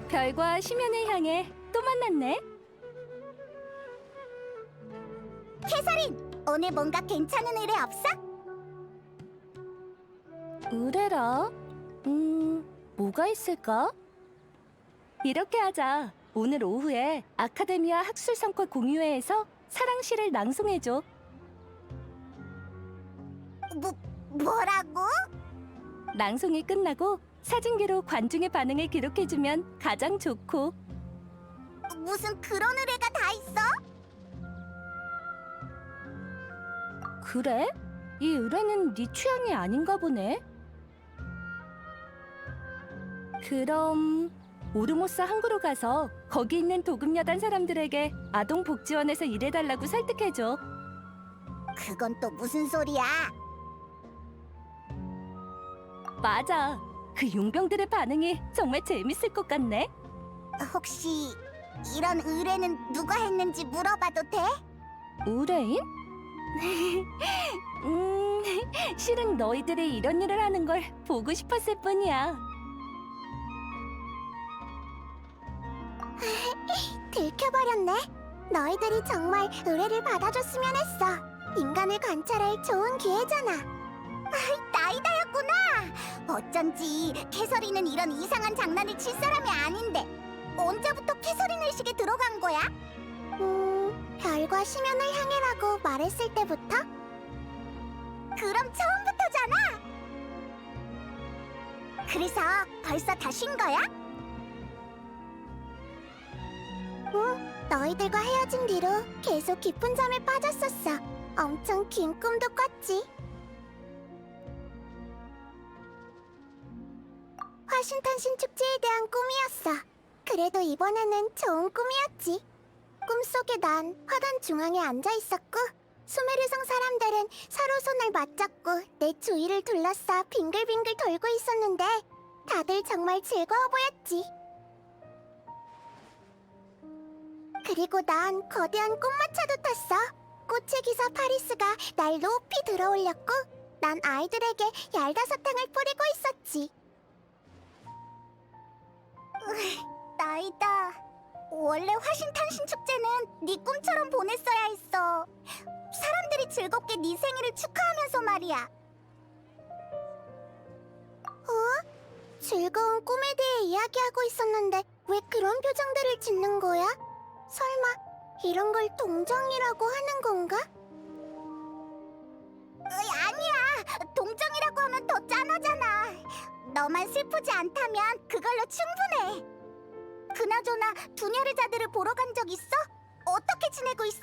별과 심연을 향해 또 만났네. 캐서린, 오늘 뭔가 괜찮은 의뢰 없어? 의뢰라? 뭐가 있을까? 이렇게 하자. 오늘 오후에 아카데미아 학술성과 공유회에서 사랑시를 낭송해줘. 뭐라고? 낭송이 끝나고 사진기로 관중의 반응을 기록해주면 가장 좋고. 무슨 그런 의뢰가 다 있어? 그래? 이 의뢰는 네 취향이 아닌가 보네. 그럼 오르모스 항구로 가서 거기 있는 도금여단 사람들에게 아동복지원에서 일해달라고 설득해줘. 그건 또 무슨 소리야? 맞아. 그 용병들의 반응이 정말 재밌을 것 같네. 혹시 이런 의뢰는 누가 했는지 물어봐도 돼? 의뢰인? 실은 너희들이 이런 일을 하는 걸 보고 싶었을 뿐이야. 들켜버렸네. 너희들이 정말 의뢰를 받아줬으면 했어. 인간을 관찰할 좋은 기회잖아. 나이다였구나. 어쩐지 캐서린은 이런 이상한 장난을 칠 사람이 아닌데 언제부터 캐서린 의식에 들어간 거야? 별과 심연을 향해라고 말했을 때부터? 그럼 처음부터잖아. 그래서 벌써 다 쉰 거야? 너희들과 헤어진 뒤로 계속 깊은 잠에 빠졌었어. 엄청 긴 꿈도 꿨지. 화신탄신 축제에 대한 꿈이었어. 그래도 이번에는 좋은 꿈이었지. 꿈속에 난 화단 중앙에 앉아 있었고 수메르성 사람들은 서로 손을 맞잡고 내 주위를 둘러싸 빙글빙글 돌고 있었는데 다들 정말 즐거워 보였지. 그리고 난 거대한 꽃마차도 탔어. 꽃의 기사 파리스가 날 높이 들어올렸고 난 아이들에게 얄다사탕을 뿌리고 있었지. 나이다. 원래 화신탄신 축제는 네 꿈처럼 보냈어야 했어. 사람들이 즐겁게 네 생일을 축하하면서 말이야. 즐거운 꿈에 대해 이야기하고 있었는데 왜 그런 표정들을 짓는 거야? 설마 이런 걸 동정이라고 하는 건가? 아니야. 동정이라고 하면 더 짠하잖아. 너만 슬프지 않다면 그걸로 충분해. 그나저나 두냐르자들을 보러 간 적 있어? 어떻게 지내고 있어?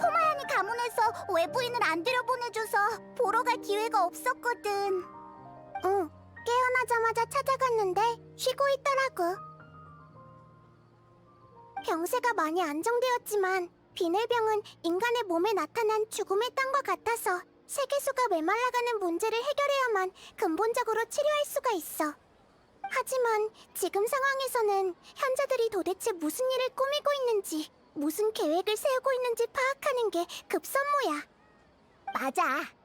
호마야니 가문에서 외부인을 안 들여보내줘서 보러 갈 기회가 없었거든. 응, 깨어나자마자 찾아갔는데 쉬고 있더라고. 병세가 많이 안정되었지만 비늘병은 인간의 몸에 나타난 죽음의 땅과 같아서 세계수가 메말라가는 문제를 해결해야만 근본적으로 치료할 수가 있어. 하지만 지금 상황에서는 현자들이 도대체 무슨 일을 꾸미고 있는지, 무슨 계획을 세우고 있는지 파악하는 게 급선무야. 맞아.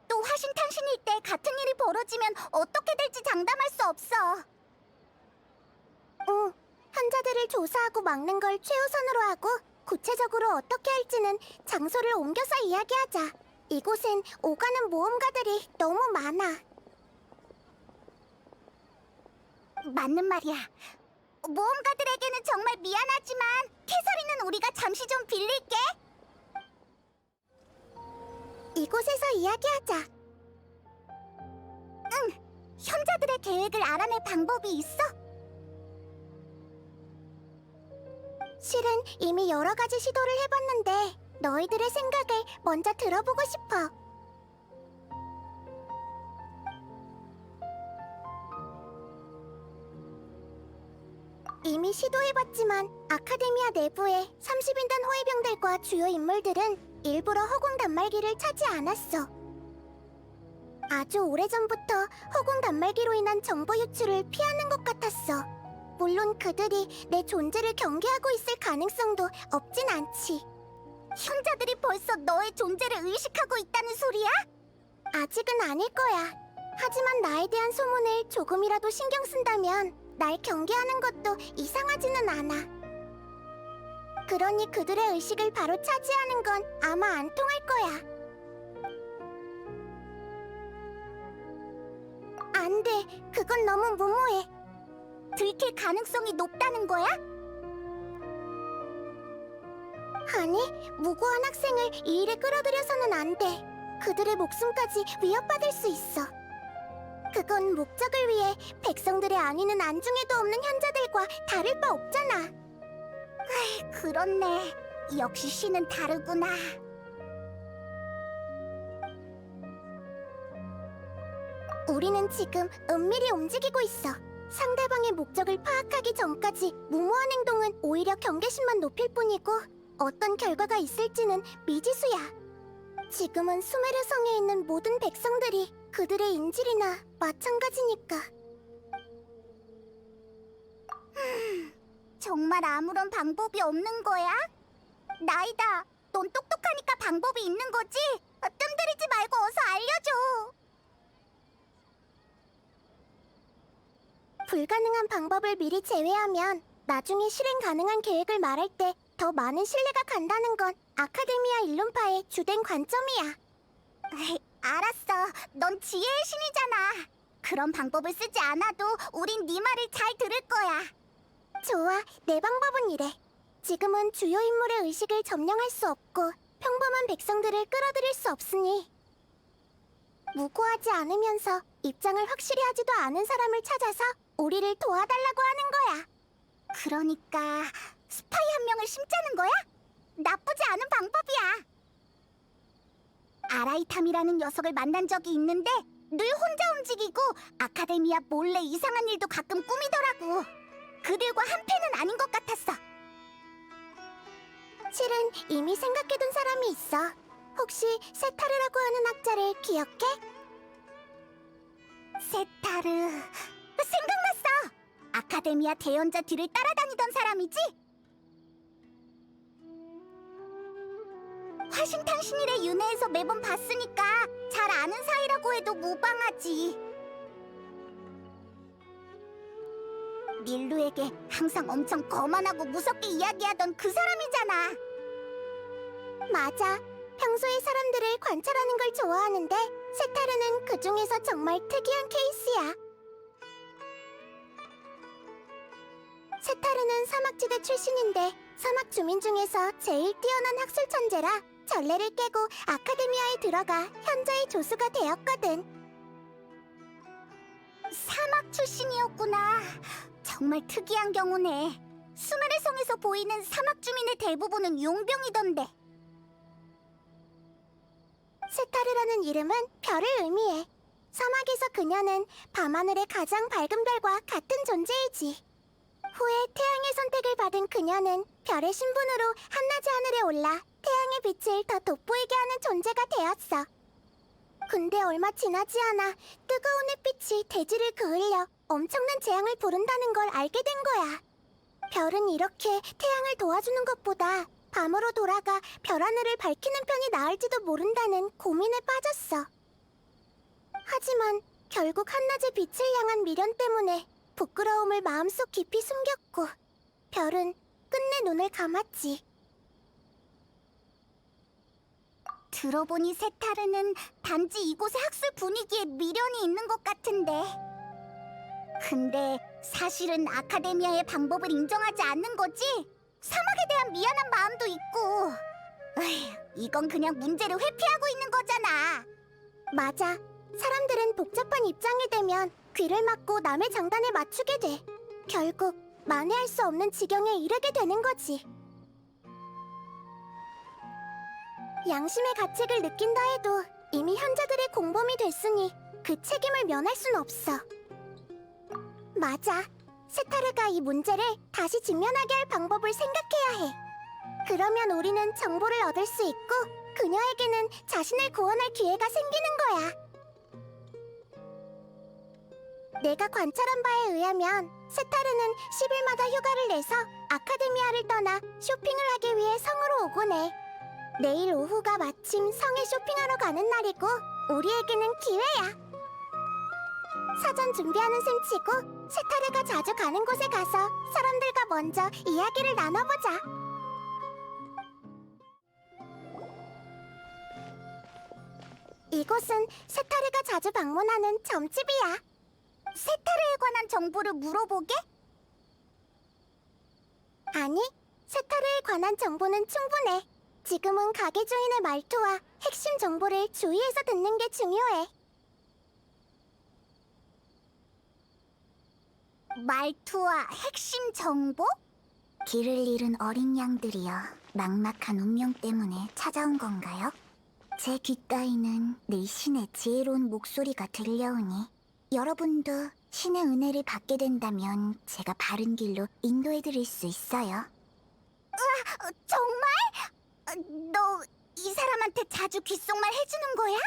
또 화신탄신일 때 같은 일이 벌어지면 어떻게 될지 장담할 수 없어. 응, 현자들을 조사하고 막는 걸 최우선으로 하고 구체적으로 어떻게 할지는 장소를 옮겨서 이야기하자. 이곳엔 오가는 모험가들이 너무 많아. 맞는 말이야. 모험가들에게는 정말 미안하지만 캐서린은 우리가 잠시 좀 빌릴게. 이곳에서 이야기하자. 응, 현자들의 계획을 알아낼 방법이 있어? 실은 이미 여러 가지 시도를 해봤는데 너희들의 생각을 먼저 들어보고 싶어. 이미 시도해봤지만 아카데미아 내부의 30인단 호위병들과 주요 인물들은 일부러 허공 단말기를 차지 않았어. 아주 오래전부터 허공 단말기로 인한 정보 유출을 피하는 것 같았어. 물론 그들이 내 존재를 경계하고 있을 가능성도 없진 않지. 현자들이 벌써 너의 존재를 의식하고 있다는 소리야? 아직은 아닐 거야. 하지만 나에 대한 소문을 조금이라도 신경 쓴다면 날 경계하는 것도 이상하지는 않아. 그러니 그들의 의식을 바로 차지하는 건 아마 안 통할 거야. 안 돼, 그건 너무 무모해. 들킬 가능성이 높다는 거야? 아니, 무고한 학생을 이 일에 끌어들여서는 안 돼. 그들의 목숨까지 위협받을 수 있어. 그건 목적을 위해 백성들의 안위는 안중에도 없는 현자들과 다를 바 없잖아. 그렇네. 역시 신은 다르구나. 우리는 지금 은밀히 움직이고 있어. 상대방의 목적을 파악하기 전까지 무모한 행동은 오히려 경계심만 높일 뿐이고 어떤 결과가 있을지는 미지수야. 지금은 수메르 성에 있는 모든 백성들이 그들의 인질이나 마찬가지니까. 정말 아무런 방법이 없는 거야? 나이다, 넌 똑똑하니까 방법이 있는 거지? 뜸들이지 말고 어서 알려줘. 불가능한 방법을 미리 제외하면 나중에 실행 가능한 계획을 말할 때 더 많은 신뢰가 간다는 건 아카데미아 일론파의 주된 관점이야. 알았어. 넌 지혜의 신이잖아. 그런 방법을 쓰지 않아도 우린 네 말을 잘 들을 거야. 좋아, 내 방법은 이래. 지금은 주요 인물의 의식을 점령할 수 없고 평범한 백성들을 끌어들일 수 없으니 무고하지 않으면서 입장을 확실히 하지도 않은 사람을 찾아서 우리를 도와달라고 하는 거야. 그러니까 스파이 한 명을 심자는 거야? 나쁘지 않은 방법이야. 아라이탐이라는 녀석을 만난 적이 있는데 늘 혼자 움직이고 아카데미아 몰래 이상한 일도 가끔 꾸미더라고. 그들과 한패는 아닌 것 같았어. 실은 이미 생각해둔 사람이 있어. 혹시 세타르라고 하는 학자를 기억해? 세타르... 생각났어! 아카데미아 대연자 뒤를 따라다니던 사람이지? 화신탄 신일의 윤회에서 매번 봤으니까 잘 아는 사이라고 해도 무방하지. 닐루에게 항상 엄청 거만하고 무섭게 이야기하던 그 사람이잖아. 맞아. 평소에 사람들을 관찰하는 걸 좋아하는데 세타르는 그 중에서 정말 특이한 케이스야. 세타르는 사막지대 출신인데 사막 주민 중에서 제일 뛰어난 학술 천재라 전례를 깨고 아카데미아에 들어가 현저히 조수가 되었거든. 사막 출신이었구나. 정말 특이한 경우네. 수메르 성에서 보이는 사막 주민의 대부분은 용병이던데. 세타르라는 이름은 별을 의미해. 사막에서 그녀는 밤하늘의 가장 밝은 별과 같은 존재이지. 후에 태양의 선택을 받은 그녀는 별의 신분으로 한낮의 하늘에 올라 태양의 빛을 더 돋보이게 하는 존재가 되었어. 근데 얼마 지나지 않아 뜨거운 햇빛이 대지를 그을려 엄청난 재앙을 부른다는 걸 알게 된 거야. 별은 이렇게 태양을 도와주는 것보다 밤으로 돌아가 별 하늘을 밝히는 편이 나을지도 모른다는 고민에 빠졌어. 하지만 결국 한낮의 빛을 향한 미련 때문에 부끄러움을 마음속 깊이 숨겼고 별은 끝내 눈을 감았지. 들어보니 세타르는 단지 이곳의 학술 분위기에 미련이 있는 것 같은데. 근데 사실은 아카데미아의 방법을 인정하지 않는 거지? 사막에 대한 미안한 마음도 있고. 이건 그냥 문제를 회피하고 있는 거잖아. 맞아. 사람들은 복잡한 입장이 되면 귀를 막고 남의 장단에 맞추게 돼. 결국 만회할 수 없는 지경에 이르게 되는 거지. 양심의 가책을 느낀다 해도 이미 현자들의 공범이 됐으니 그 책임을 면할 순 없어. 맞아. 세타르가 이 문제를 다시 직면하게 할 방법을 생각해야 해. 그러면 우리는 정보를 얻을 수 있고 그녀에게는 자신을 구원할 기회가 생기는 거야. 내가 관찰한 바에 의하면 세타르는 10일마다 휴가를 내서 아카데미아를 떠나 쇼핑을 하기 위해 성으로 오곤 해. 내일 오후가 마침 성에 쇼핑하러 가는 날이고 우리에게는 기회야. 사전 준비하는 셈 치고 세타르가 자주 가는 곳에 가서 사람들과 먼저 이야기를 나눠보자. 이곳은 세타르가 자주 방문하는 점집이야. 세타르에 관한 정보를 물어보게? 아니, 세타르에 관한 정보는 충분해. 지금은 가게 주인의 말투와 핵심 정보를 주의해서 듣는 게 중요해. 말투와 핵심 정보? 길을 잃은 어린 양들이여 막막한 운명 때문에 찾아온 건가요? 제 귓가에는 늘 신의 지혜로운 목소리가 들려오니 여러분도 신의 은혜를 받게 된다면 제가 바른 길로 인도해드릴 수 있어요. 정말? 너 이 사람한테 자주 귓속말 해주는 거야?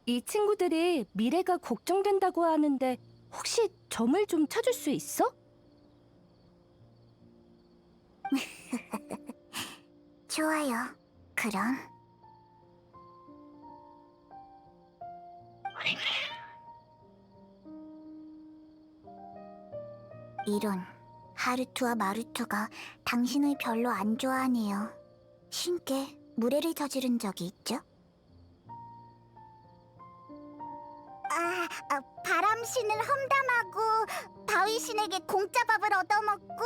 이 친구들이 미래가 걱정된다고 하는데 혹시 점을 좀 찾을 수 있어? 좋아요. 그럼 이런, 하루투와 마루투가 당신을 별로 안 좋아하네요. 신께 무례를 저지른 적이 있죠? 바람신을 험담하고 바위신에게 공짜 밥을 얻어먹고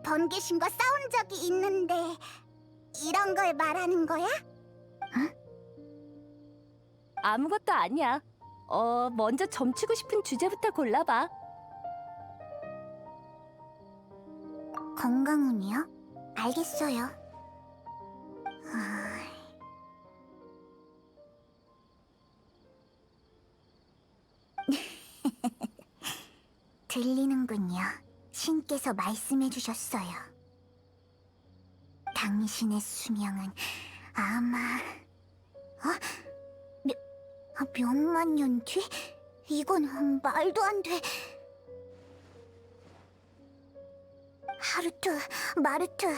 번개신과 싸운 적이 있는데 이런 걸 말하는 거야? 아무것도 아니야. 먼저 점치고 싶은 주제부터 골라봐. 건강운이요? 알겠어요. 들리는군요. 신께서 말씀해 주셨어요. 당신의 수명은 아마... 몇만 년 뒤? 이건 말도 안 돼. 하루투, 마루투,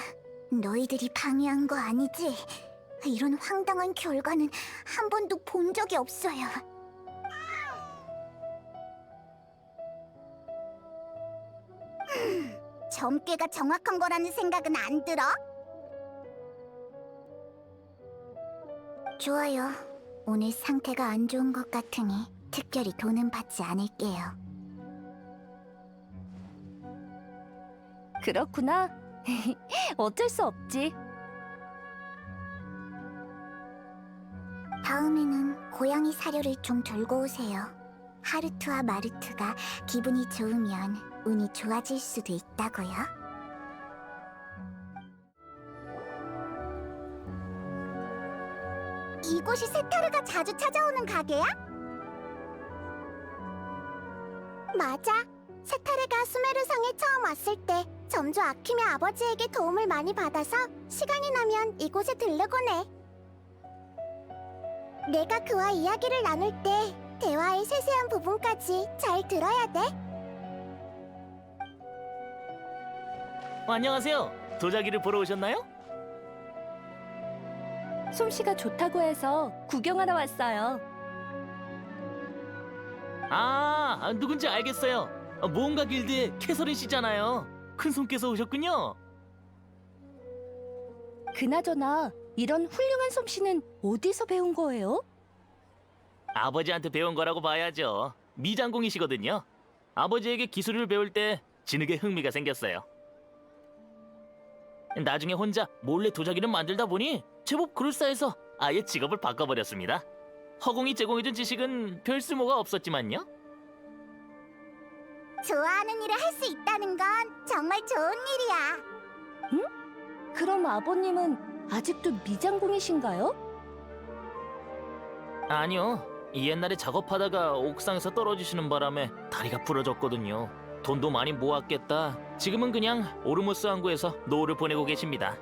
너희들이 방해한 거 아니지? 이런 황당한 결과는 한 번도 본 적이 없어요. 점괘가 정확한 거라는 생각은 안 들어? 좋아요. 오늘 상태가 안 좋은 것 같으니 특별히 돈은 받지 않을게요. 그렇구나. 어쩔 수 없지. 다음에는 고양이 사료를 좀 들고 오세요. 하루투와 마루투가 기분이 좋으면 운이 좋아질 수도 있다고요. 이곳이 세타르가 자주 찾아오는 가게야? 맞아. 세타르가 수메르성에 처음 왔을 때 점주 아킴의 아버지에게 도움을 많이 받아서 시간이 나면 이곳에 들르곤 해. 내가 그와 이야기를 나눌 때 대화의 세세한 부분까지 잘 들어야 돼. 안녕하세요. 도자기를 보러 오셨나요? 솜씨가 좋다고 해서 구경하러 왔어요. 누군지 알겠어요. 모험가 길드의 캐서린 씨잖아요. 큰손께서 오셨군요. 그나저나 이런 훌륭한 솜씨는 어디서 배운 거예요? 아버지한테 배운 거라고 봐야죠. 미장공이시거든요. 아버지에게 기술을 배울 때 진흙에 흥미가 생겼어요. 나중에 혼자 몰래 도자기를 만들다 보니 제법 그럴싸해서 아예 직업을 바꿔버렸습니다. 허공이 제공해준 지식은 별 쓸모가 없었지만요. 좋아하는 일을 할 수 있다는 건 정말 좋은 일이야. 그럼 아버님은 아직도 미장공이신가요? 아니요. 옛날에 작업하다가 옥상에서 떨어지시는 바람에 다리가 부러졌거든요. 돈도 많이 모았겠다. 지금은 그냥 오르모스 항구에서 노후를 보내고 계십니다.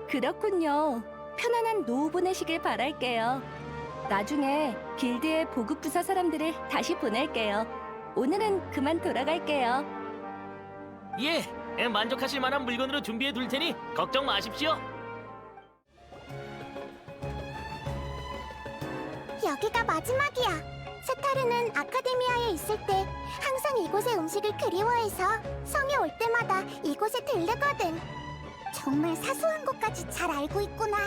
그렇군요. 편안한 노후 보내시길 바랄게요. 나중에 길드의 보급 부서 사람들을 다시 보낼게요. 오늘은 그만 돌아갈게요. 예, 만족하실 만한 물건으로 준비해 둘 테니 걱정 마십시오. 여기가 마지막이야. 세타르는 아카데미아에 있을 때 항상 이곳의 음식을 그리워해서 성에 올 때마다 이곳에 들르거든. 정말 사소한 것까지 잘 알고 있구나.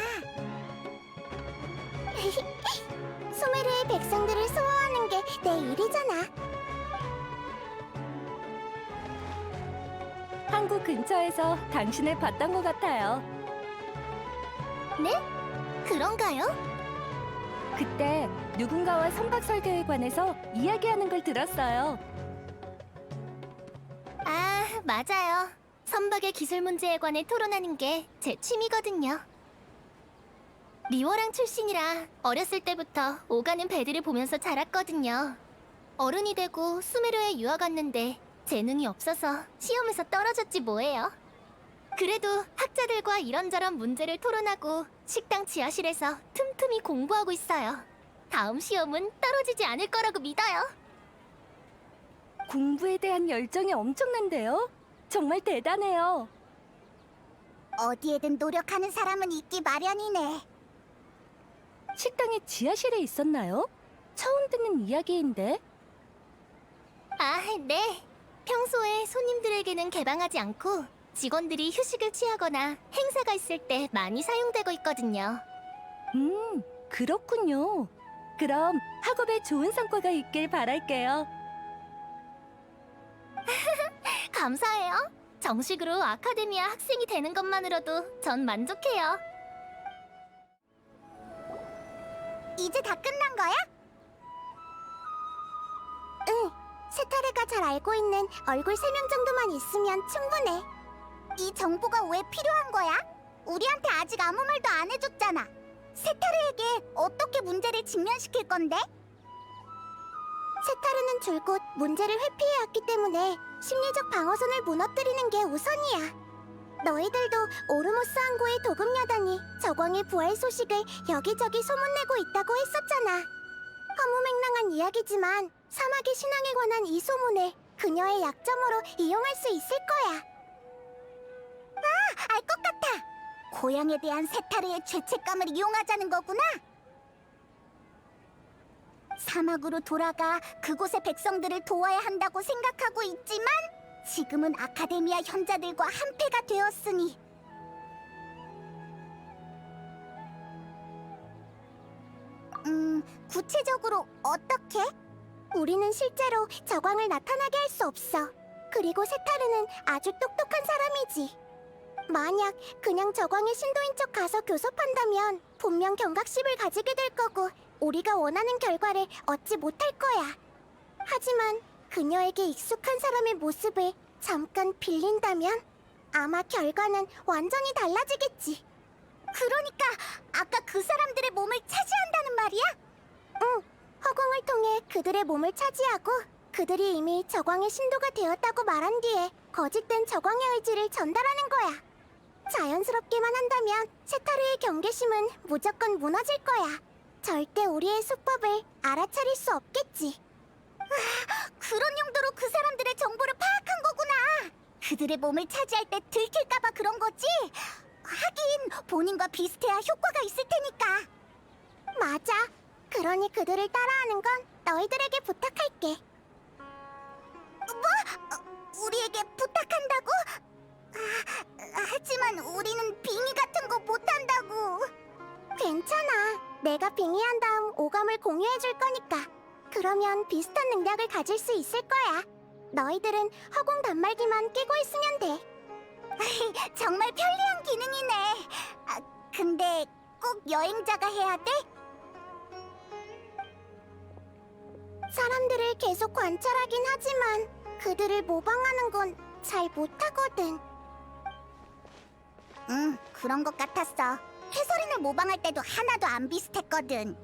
수메르의 백성들을 소화하는 게 내 일이잖아. 항구 근처에서 당신을 봤던 것 같아요. 네? 그런가요? 그때 누군가와 선박 설계에 관해서 이야기하는 걸 들었어요. 아, 맞아요. 선박의 기술 문제에 관해 토론하는 게 제 취미거든요. 리워랑 출신이라 어렸을 때부터 오가는 배들을 보면서 자랐거든요. 어른이 되고 수메르에 유학 갔는데 재능이 없어서 시험에서 떨어졌지 뭐예요. 그래도 학자들과 이런저런 문제를 토론하고 식당 지하실에서 틈틈이 공부하고 있어요. 다음 시험은 떨어지지 않을 거라고 믿어요. 공부에 대한 열정이 엄청난데요? 정말 대단해요. 어디에든 노력하는 사람은 있기 마련이네. 식당의 지하실에 있었나요? 처음 듣는 이야기인데. 아, 네. 평소에 손님들에게는 개방하지 않고 직원들이 휴식을 취하거나 행사가 있을 때 많이 사용되고 있거든요. 그렇군요. 그럼 학업에 좋은 성과가 있길 바랄게요. 감사해요. 정식으로 아카데미아 학생이 되는 것만으로도 전 만족해요. 이제 다 끝난 거야? 응. 세타르가 잘 알고 있는 얼굴 3명 정도만 있으면 충분해. 이 정보가 왜 필요한 거야? 우리한테 아직 아무 말도 안 해줬잖아. 세타르에게 어떻게 문제를 직면시킬 건데? 세타르는 줄곧 문제를 회피해왔기 때문에 심리적 방어선을 무너뜨리는 게 우선이야. 너희들도 오르모스 항구의 도금여단이 저광의 부활 소식을 여기저기 소문내고 있다고 했었잖아. 허무맹랑한 이야기지만 사막의 신앙에 관한 이 소문을 그녀의 약점으로 이용할 수 있을 거야. 아, 알 것 같아. 고향에 대한 세타르의 죄책감을 이용하자는 거구나. 사막으로 돌아가 그곳의 백성들을 도와야 한다고 생각하고 있지만 지금은 아카데미아 현자들과 한패가 되었으니 구체적으로 어떻게? 우리는 실제로 저광을 나타나게 할 수 없어. 그리고 세타르는 아주 똑똑한 사람이지. 만약 그냥 저광의 신도인 척 가서 교섭한다면 분명 경각심을 가지게 될 거고 우리가 원하는 결과를 얻지 못할 거야. 하지만 그녀에게 익숙한 사람의 모습을 잠깐 빌린다면 아마 결과는 완전히 달라지겠지. 그러니까 아까 그 사람들의 몸을 차지한다는 말이야? 응, 허공을 통해 그들의 몸을 차지하고 그들이 이미 저광의 신도가 되었다고 말한 뒤에 거짓된 저광의 의지를 전달하는 거야. 자연스럽게만 한다면 세타르의 경계심은 무조건 무너질 거야. 절대 우리의 수법을 알아차릴 수 없겠지. 그런 용도로 그 사람들의 정보를 파악한 거구나. 그들의 몸을 차지할 때 들킬까봐 그런 거지? 하긴 본인과 비슷해야 효과가 있을 테니까. 맞아. 그러니 그들을 따라하는 건 너희들에게 부탁할게. 뭐? 우리에게 부탁한다고? 하지만 우리는 빙의 같은 거 못한다고. 괜찮아. 내가 빙의한 다음 오감을 공유해줄 거니까. 그러면 비슷한 능력을 가질 수 있을 거야. 너희들은 허공 단말기만 끼고 있으면 돼. 정말 편리한 기능이네. 근데 꼭 여행자가 해야 돼? 사람들을 계속 관찰하긴 하지만 그들을 모방하는 건 잘 못하거든. 그런 것 같았어. 해설인을 모방할 때도 하나도 안 비슷했거든.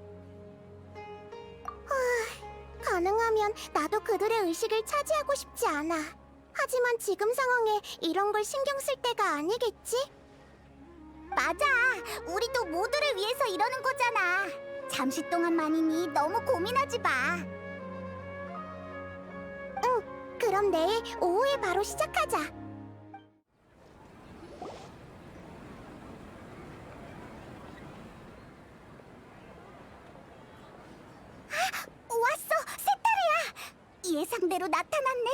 가능하면 나도 그들의 의식을 차지하고 싶지 않아. 하지만 지금 상황에 이런 걸 신경 쓸 때가 아니겠지? 맞아. 우리도 모두를 위해서 이러는 거잖아. 잠시 동안만이니 너무 고민하지 마. 응, 그럼 내일 오후에 바로 시작하자. 예상대로 나타났네.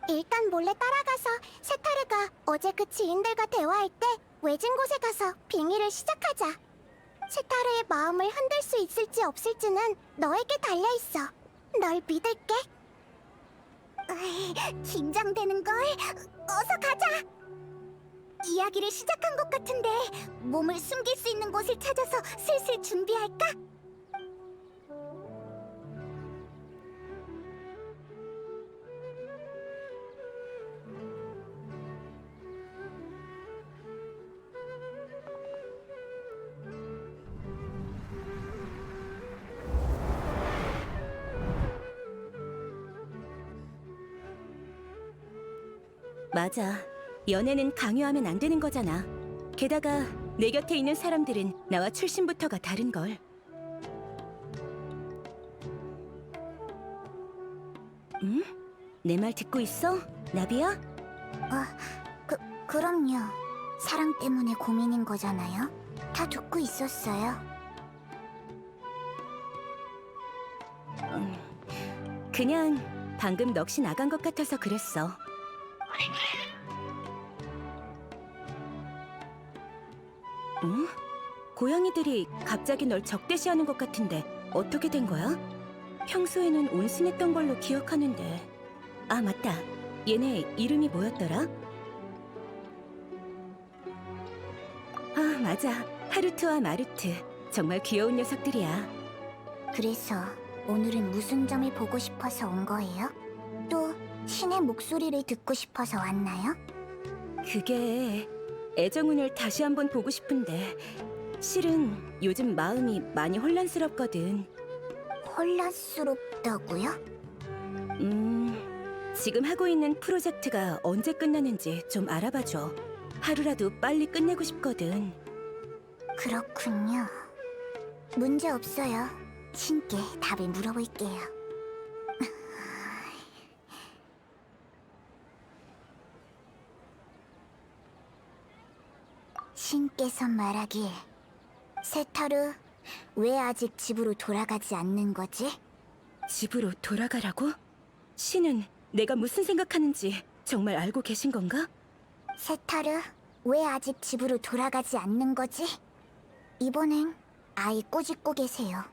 일단 몰래 따라가서 세타르가 어제 그 지인들과 대화할 때 외진 곳에 가서 빙의를 시작하자. 세타르의 마음을 흔들 수 있을지 없을지는 너에게 달려있어. 널 믿을게. 긴장되는걸. 어서 가자. 이야기를 시작한 것 같은데 몸을 숨길 수 있는 곳을 찾아서 슬슬 준비할까? 맞아. 연애는 강요하면 안 되는 거잖아. 게다가 내 곁에 있는 사람들은 나와 출신부터가 다른걸. 응? 내 말 듣고 있어? 나비야? 그럼요. 사랑 때문에 고민인 거잖아요. 다 듣고 있었어요. 그냥 방금 넋이 나간 것 같아서 그랬어. 응? 고양이들이 갑자기 널 적대시하는 것 같은데 어떻게 된 거야? 평소에는 온순했던 걸로 기억하는데. 아, 맞다. 얘네 이름이 뭐였더라? 아, 맞아. 하루트와 마르트. 정말 귀여운 녀석들이야. 그래서 오늘은 무슨 점을 보고 싶어서 온 거예요? 또 신의 목소리를 듣고 싶어서 왔나요? 그게 애정운을 다시 한번 보고 싶은데 실은 요즘 마음이 많이 혼란스럽거든. 혼란스럽다고요? 지금 하고 있는 프로젝트가 언제 끝나는지 좀 알아봐줘. 하루라도 빨리 끝내고 싶거든. 그렇군요. 문제 없어요. 신께 답을 물어볼게요. 신께서 말하길, 세타르, 왜 아직 집으로 돌아가지 않는 거지? 집으로 돌아가라고? 신은 내가 무슨 생각하는지 정말 알고 계신 건가? 세타르, 왜 아직 집으로 돌아가지 않는 거지? 이번엔 아이 꼬집고 계세요.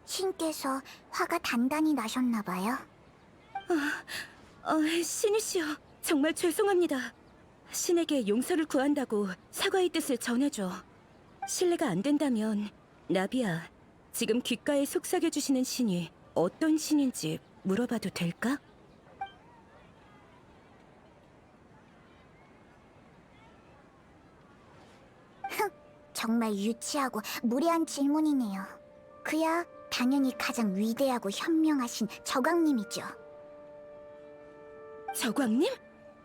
신께서 화가 단단히 나셨나 봐요. 신이시여, 정말 죄송합니다. 신에게 용서를 구한다고 사과의 뜻을 전해줘. 실례가 안 된다면 나비야, 지금 귓가에 속삭여주시는 신이 어떤 신인지 물어봐도 될까? 정말 유치하고 무례한 질문이네요. 그야 당연히 가장 위대하고 현명하신 저광님이죠. 저광님?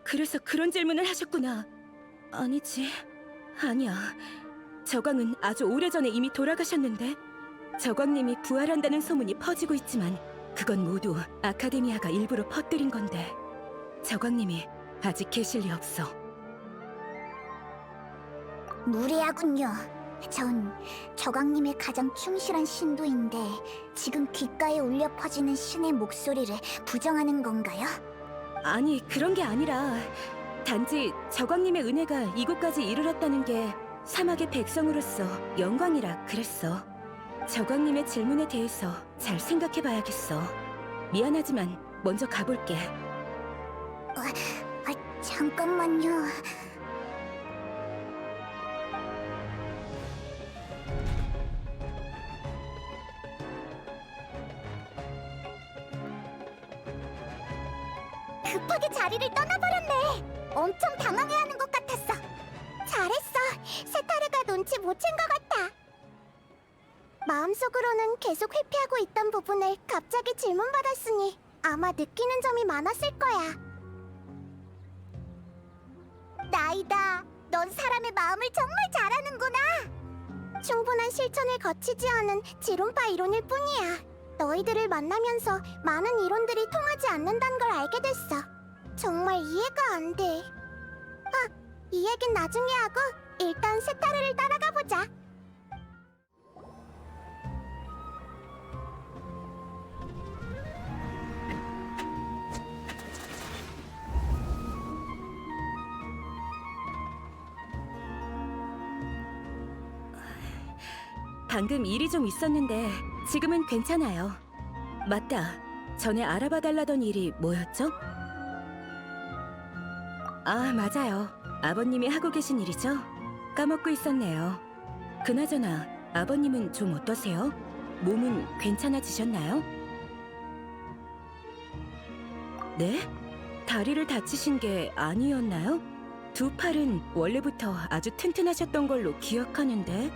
그래서 그런 질문을 하셨구나. 아니지, 아니야. 저광은 아주 오래전에 이미 돌아가셨는데 저광님이 부활한다는 소문이 퍼지고 있지만 그건 모두 아카데미아가 일부러 퍼뜨린 건데 저광님이 아직 계실 리 없어. 무례하군요. 전 저광님의 가장 충실한 신도인데 지금 귓가에 울려 퍼지는 신의 목소리를 부정하는 건가요? 아니, 그런 게 아니라 단지 저광님의 은혜가 이곳까지 이르렀다는 게 사막의 백성으로서 영광이라 그랬어. 저광님의 질문에 대해서 잘 생각해봐야겠어. 미안하지만 먼저 가볼게. 잠깐만요. 급하게 자리를 떠나버렸네. 엄청 당황해하는 것 같았어. 잘했어. 세타르가 눈치 못 챈 것 같아. 마음속으로는 계속 회피하고 있던 부분을 갑자기 질문받았으니 아마 느끼는 점이 많았을 거야. 나이다. 넌 사람의 마음을 정말 잘하는구나. 충분한 실천을 거치지 않은 지론파 이론일 뿐이야. 너희들을 만나면서 많은 이론들이 통하지 않는다는 걸 알게 됐어. 정말 이해가 안 돼. 이 얘긴 나중에 하고 일단 세타르를 따라가 보자. 방금 일이 좀 있었는데 지금은 괜찮아요. 맞다. 전에 알아봐 달라던 일이 뭐였죠? 아, 맞아요. 아버님이 하고 계신 일이죠? 까먹고 있었네요. 그나저나 아버님은 좀 어떠세요? 몸은 괜찮아지셨나요? 네? 다리를 다치신 게 아니었나요? 두 팔은 원래부터 아주 튼튼하셨던 걸로 기억하는데.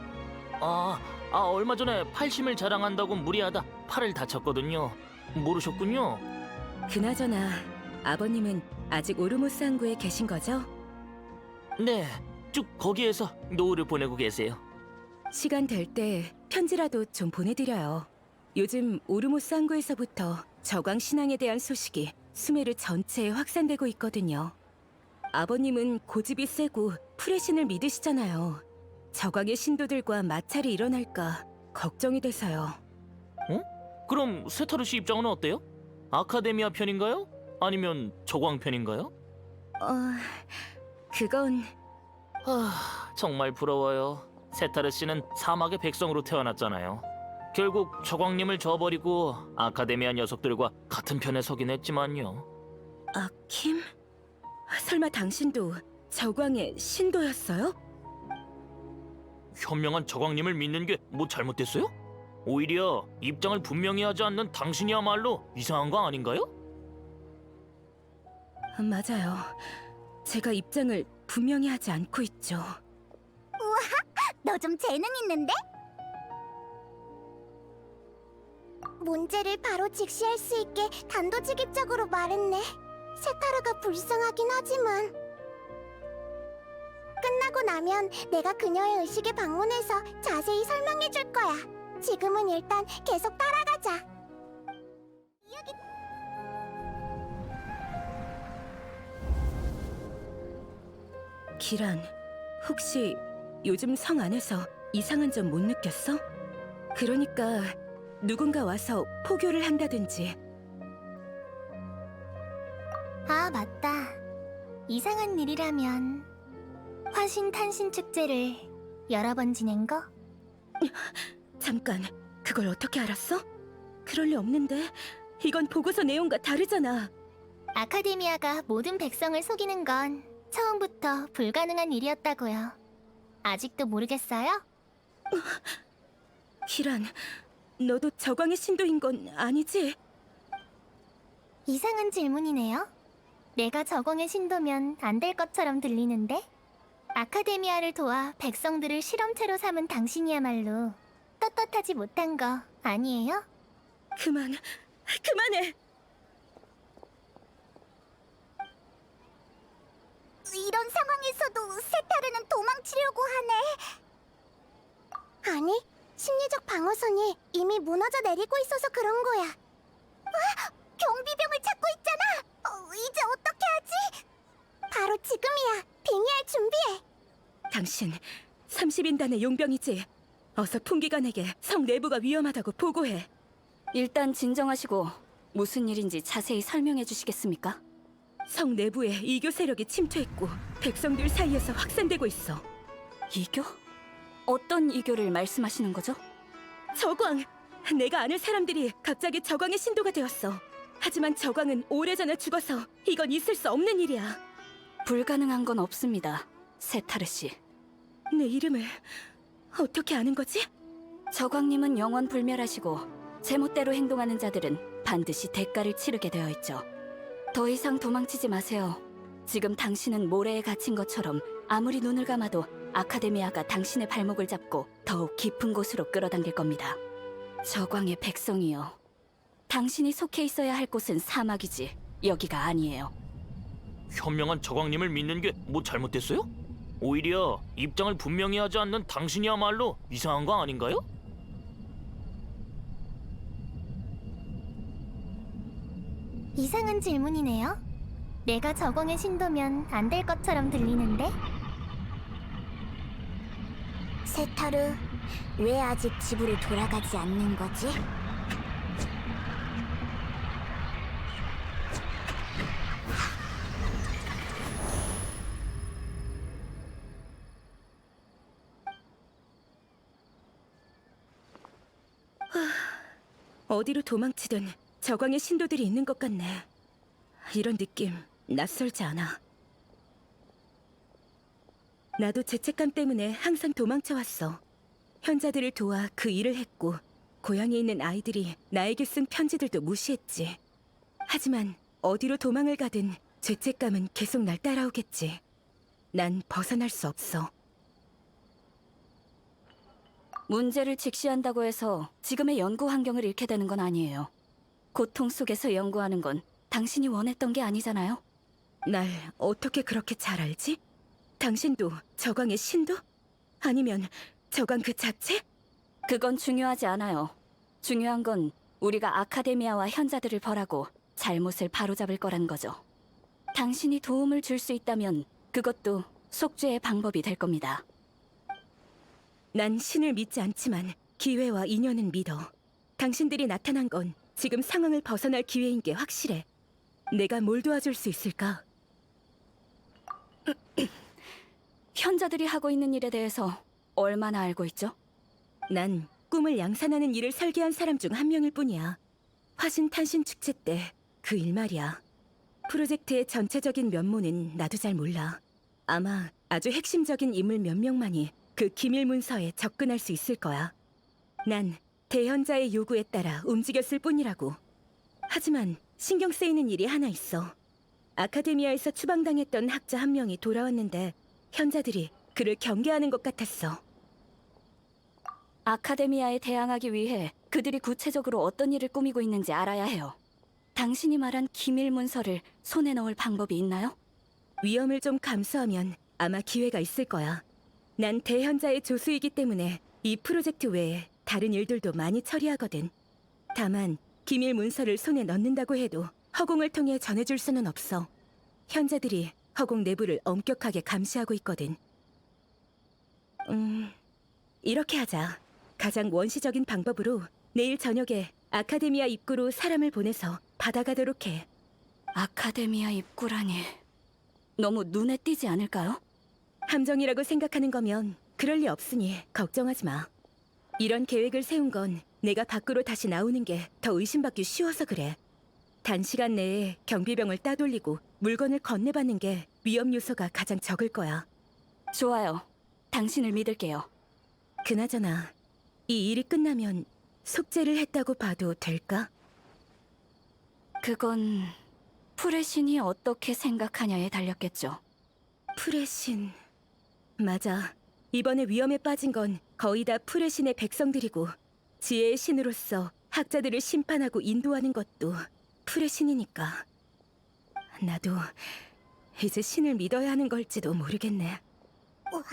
얼마 전에 팔심을 자랑한다고 무리하다 팔을 다쳤거든요. 모르셨군요. 그나저나 아버님은 아직 오르모스 항구에 계신 거죠? 네, 쭉 거기에서 노후를 보내고 계세요. 시간 될 때 편지라도 좀 보내드려요. 요즘 오르모스 항구에서부터 저광 신앙에 대한 소식이 수메르 전체에 확산되고 있거든요. 아버님은 고집이 세고 풀의 신을 믿으시잖아요. 저광의 신도들과 마찰이 일어날까 걱정이 돼서요. 그럼 세타르 씨 입장은 어때요? 아카데미아 편인가요? 아니면 저광 편인가요? 그건 정말 부러워요. 세타르 씨는 사막의 백성으로 태어났잖아요. 결국 저광님을 저버리고 아카데미아 녀석들과 같은 편에 서긴 했지만요. 아킴? 설마 당신도 저광의 신도였어요? 현명한 저광님을 믿는 게 뭐 잘못됐어요? 오히려 입장을 분명히 하지 않는 당신이야말로 이상한 거 아닌가요? 맞아요. 제가 입장을 분명히 하지 않고 있죠. 너 좀 재능 있는데? 문제를 바로 직시할 수 있게 단도직입적으로 말했네. 세타르가 불쌍하긴 하지만 끝나고 나면 내가 그녀의 의식에 방문해서 자세히 설명해 줄 거야. 지금은 일단 계속 따라가자. 기란, 혹시 요즘 성 안에서 이상한 점 못 느꼈어? 그러니까 누군가 와서 포교를 한다든지. 아, 맞다. 이상한 일이라면 화신 탄신 축제를 여러 번 지낸 거? 잠깐, 그걸 어떻게 알았어? 그럴 리 없는데. 이건 보고서 내용과 다르잖아. 아카데미아가 모든 백성을 속이는 건 처음부터 불가능한 일이었다고요. 아직도 모르겠어요? 기란, 너도 저광의 신도인 건 아니지? 이상한 질문이네요. 내가 저공의 신도면 안 될 것처럼 들리는데? 아카데미아를 도와 백성들을 실험체로 삼은 당신이야말로 떳떳하지 못한 거 아니에요? 그만해! 이런 상황에서도 세타르는 도망치려고 하네. 아니, 심리적 방어선이 이미 무너져 내리고 있어서 그런 거야. 경비병을 찾고 있잖아. 이제 어떻게 하지? 바로 지금이야. 빙의할 준비해. 당신 30인단의 용병이지? 어서 풍기관에게 성 내부가 위험하다고 보고해. 일단 진정하시고 무슨 일인지 자세히 설명해 주시겠습니까? 성 내부에 이교 세력이 침투했고 백성들 사이에서 확산되고 있어. 이교? 어떤 이교를 말씀하시는 거죠? 저광! 내가 아는 사람들이 갑자기 저광의 신도가 되었어. 하지만 저광은 오래전에 죽어서 이건 있을 수 없는 일이야. 불가능한 건 없습니다, 세타르 씨. 내 이름을 어떻게 아는 거지? 저광님은 영원 불멸하시고 제멋대로 행동하는 자들은 반드시 대가를 치르게 되어 있죠. 더 이상 도망치지 마세요. 지금 당신은 모래에 갇힌 것처럼 아무리 눈을 감아도 아카데미아가 당신의 발목을 잡고 더욱 깊은 곳으로 끌어당길 겁니다. 저광의 백성이요. 당신이 속해 있어야 할 곳은 사막이지 여기가 아니에요. 현명한 저광님을 믿는 게 뭐 잘못됐어요? 오히려 입장을 분명히 하지 않는 당신이야말로 이상한 거 아닌가요? 이상한 질문이네요. 내가 저공의 신도면 안 될 것처럼 들리는데? 세타르, 왜 아직 집으로 돌아가지 않는 거지? 어디로 도망치든 저광의 신도들이 있는 것 같네. 이런 느낌 낯설지 않아. 나도 죄책감 때문에 항상 도망쳐왔어. 현자들을 도와 그 일을 했고 고향에 있는 아이들이 나에게 쓴 편지들도 무시했지. 하지만 어디로 도망을 가든 죄책감은 계속 날 따라오겠지. 난 벗어날 수 없어. 문제를 직시한다고 해서 지금의 연구 환경을 잃게 되는 건 아니에요. 고통 속에서 연구하는 건 당신이 원했던 게 아니잖아요. 날 어떻게 그렇게 잘 알지? 당신도 저광의 신도? 아니면 저광 그 자체? 그건 중요하지 않아요. 중요한 건 우리가 아카데미아와 현자들을 벌하고 잘못을 바로잡을 거란 거죠. 당신이 도움을 줄 수 있다면 그것도 속죄의 방법이 될 겁니다. 난 신을 믿지 않지만 기회와 인연은 믿어. 당신들이 나타난 건 지금 상황을 벗어날 기회인 게 확실해. 내가 뭘 도와줄 수 있을까? 현자들이 하고 있는 일에 대해서 얼마나 알고 있죠? 난 꿈을 양산하는 일을 설계한 사람 중 한 명일 뿐이야. 화신 탄신 축제 때 그 일 말이야. 프로젝트의 전체적인 면모는 나도 잘 몰라. 아마 아주 핵심적인 인물 몇 명만이 그 기밀 문서에 접근할 수 있을 거야. 난 대현자의 요구에 따라 움직였을 뿐이라고. 하지만 신경 쓰이는 일이 하나 있어. 아카데미아에서 추방당했던 학자 한 명이 돌아왔는데 현자들이 그를 경계하는 것 같았어. 아카데미아에 대항하기 위해 그들이 구체적으로 어떤 일을 꾸미고 있는지 알아야 해요. 당신이 말한 기밀 문서를 손에 넣을 방법이 있나요? 위험을 좀 감수하면 아마 기회가 있을 거야. 난 대현자의 조수이기 때문에 이 프로젝트 외에 다른 일들도 많이 처리하거든. 다만 기밀 문서를 손에 넣는다고 해도 허공을 통해 전해줄 수는 없어. 현자들이 허공 내부를 엄격하게 감시하고 있거든. 이렇게 하자. 가장 원시적인 방법으로 내일 저녁에 아카데미아 입구로 사람을 보내서 받아가도록 해. 아카데미아 입구라니 너무 눈에 띄지 않을까요? 함정이라고 생각하는 거면 그럴 리 없으니 걱정하지 마. 이런 계획을 세운 건 내가 밖으로 다시 나오는 게 더 의심받기 쉬워서 그래. 단시간 내에 경비병을 따돌리고 물건을 건네받는 게 위험 요소가 가장 적을 거야. 좋아요. 당신을 믿을게요. 그나저나 이 일이 끝나면 속죄를 했다고 봐도 될까? 그건 프레신이 어떻게 생각하냐에 달렸겠죠. 프레신... 맞아. 이번에 위험에 빠진 건 거의 다 프레신의 백성들이고 지혜의 신으로서 학자들을 심판하고 인도하는 것도 프레신이니까. 나도 이제 신을 믿어야 하는 걸지도 모르겠네. 우와,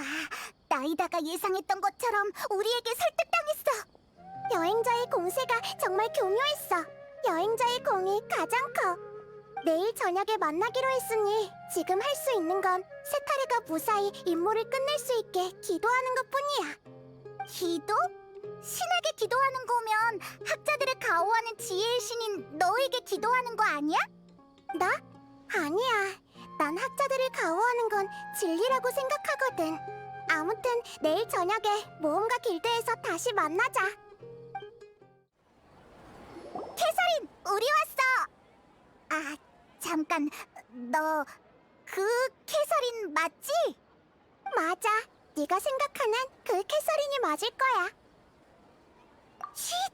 나이다가 예상했던 것처럼 우리에게 설득당했어. 여행자의 공세가 정말 교묘했어. 여행자의 공이 가장 커. 내일 저녁에 만나기로 했으니 지금 할 수 있는 건 세타르가 무사히 임무를 끝낼 수 있게 기도하는 것뿐이야. 기도? 신에게 기도하는 거면 학자들을 가호하는 지혜의 신인 너에게 기도하는 거 아니야? 나? 아니야. 난 학자들을 가호하는 건 진리라고 생각하거든. 아무튼 내일 저녁에 모험가 길드에서 다시 만나자. 캐서린, 우리 왔어. 아, 잠깐. 너 그 캐서린 맞지? 맞아. 네가 생각하는 그 캐서린이 맞을 거야. 쉿!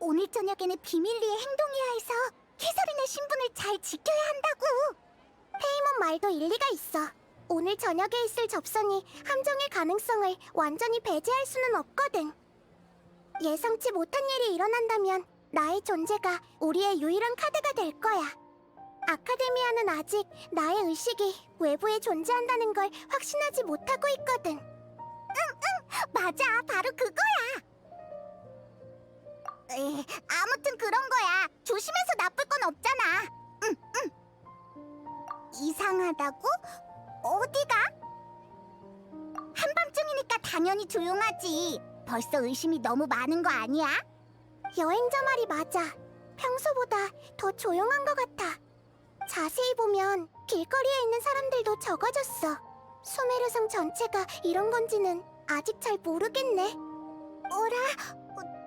오늘 저녁에는 비밀리에 행동해야 해서 캐서린의 신분을 잘 지켜야 한다고. 페이몬 말도 일리가 있어. 오늘 저녁에 있을 접선이 함정의 가능성을 완전히 배제할 수는 없거든. 예상치 못한 일이 일어난다면 나의 존재가 우리의 유일한 카드가 될 거야. 아카데미아는 아직 나의 의식이 외부에 존재한다는 걸 확신하지 못하고 있거든. 맞아. 바로 그거야. 아무튼 그런 거야. 조심해서 나쁠 건 없잖아. 이상하다고? 어디가? 한밤중이니까 당연히 조용하지. 벌써 의심이 너무 많은 거 아니야? 여행자 말이 맞아. 평소보다 더 조용한 것 같아. 자세히 보면 길거리에 있는 사람들도 적어졌어. 수메르성 전체가 이런 건지는 아직 잘 모르겠네. 어라?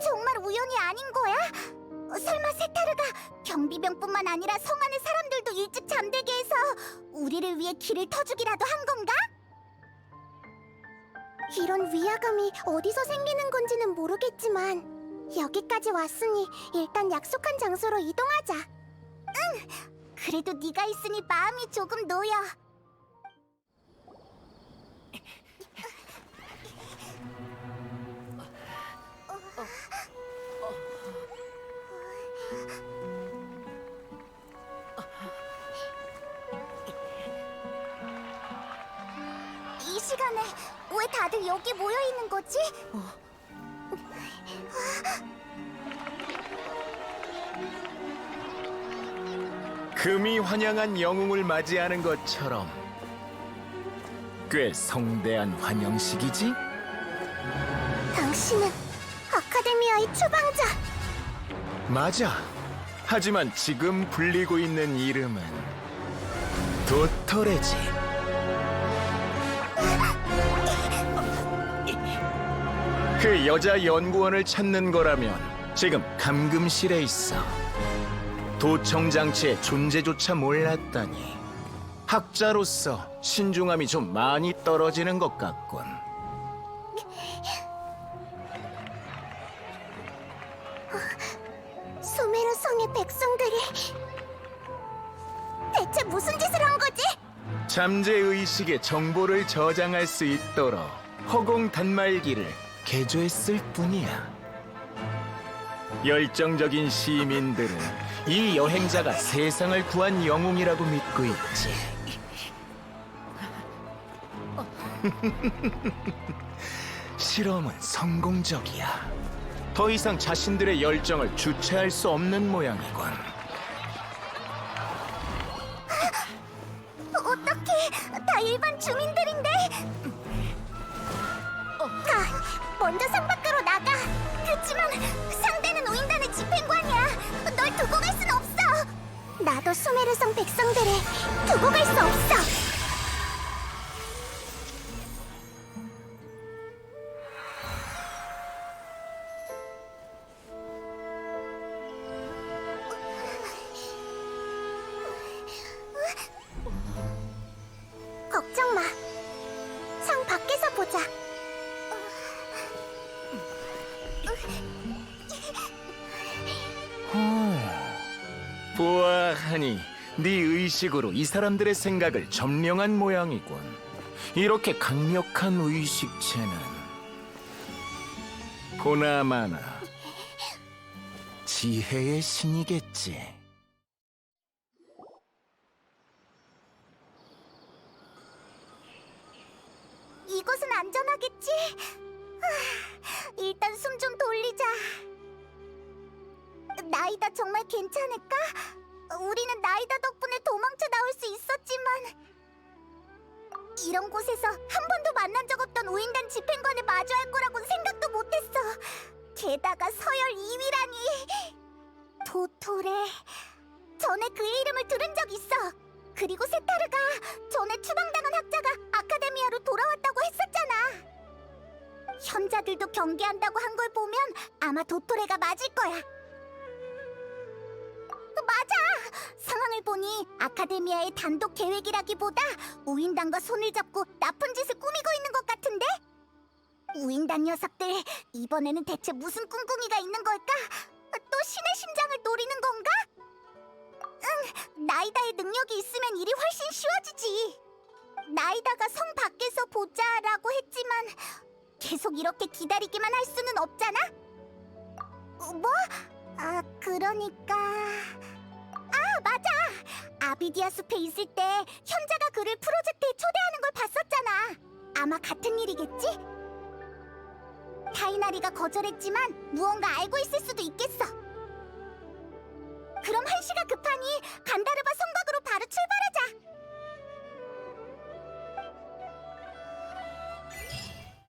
정말 우연이 아닌 거야? 설마 세타르가 경비병뿐만 아니라 성 안의 사람들도 일찍 잠들게 해서 우리를 위해 길을 터주기라도 한 건가? 이런 위화감이 어디서 생기는 건지는 모르겠지만 여기까지 왔으니 일단 약속한 장소로 이동하자. 응! 그래도 네가 있으니 마음이 조금 놓여. 이 시간에 왜 다들 여기 모여 있는 거지? 금이 환영한 영웅을 맞이하는 것처럼 꽤 성대한 환영식이지? 당신은 아카데미아의 추방자. 맞아. 하지만 지금 불리고 있는 이름은 도토레지. 그 여자 연구원을 찾는 거라면 지금 감금실에 있어. 도청 장치의 존재조차 몰랐다니. 학자로서 신중함이 좀 많이 떨어지는 것 같군. 수메르 성의 백성들이 대체 무슨 짓을 한 거지? 잠재 의식의 정보를 저장할 수 있도록 허공 단말기를 개조했을 뿐이야. 열정적인 시민들은 이 여행자가 세상을 구한 영웅이라고 믿고 있지. 실험은 성공적이야. 더 이상 자신들의 열정을 주체할 수 없는 모양이군. 어떡해, 다 일반 주민들인데. 가, 먼저 성 밖으로 나가. 그치만 상대는 오인단의 집행관이야. 널 두고 갈 순 없어. 나도 수메르성 백성들을 두고 갈 수 없어. 걱정 마. 성 밖에서 보자. 보아하니 네 의식으로 이 사람들의 생각을 점령한 모양이군. 이렇게 강력한 의식체는 보나마나 지혜의 신이겠지. 이곳은 안전하겠지? 일단 숨 좀 돌리자. 나이다 정말 괜찮을까? 우리는 나이다 덕분에 도망쳐 나올 수 있었지만 이런 곳에서 한 번도 만난 적 없던 우인단 집행관을 마주할 거라고는 생각도 못했어. 게다가 서열 2위라니. 도토레. 전에 그의 이름을 들은 적 있어. 그리고 세타르가 전에 추방당한 학자가 아카데미아로 돌아왔다고 했었잖아. 현자들도 경계한다고 한 걸 보면 아마 도토레가 맞을 거야. 맞아! 상황을 보니 아카데미아의 단독 계획이라기보다 우인단과 손을 잡고 나쁜 짓을 꾸미고 있는 것 같은데? 우인단 녀석들, 이번에는 대체 무슨 꿍꿍이가 있는 걸까? 또 신의 심장을 노리는 건가? 응, 나이다의 능력이 있으면 일이 훨씬 쉬워지지. 나이다가 성 밖에서 보자라고 했지만 계속 이렇게 기다리기만 할 수는 없잖아? 뭐? 아, 그러니까... 아, 맞아! 아비디아 숲에 있을 때 현자가 그를 프로젝트에 초대하는 걸 봤었잖아. 아마 같은 일이겠지? 타이나리가 거절했지만 무언가 알고 있을 수도 있겠어. 그럼 한시가 급하니 간다르바 성곽으로 바로 출발하자.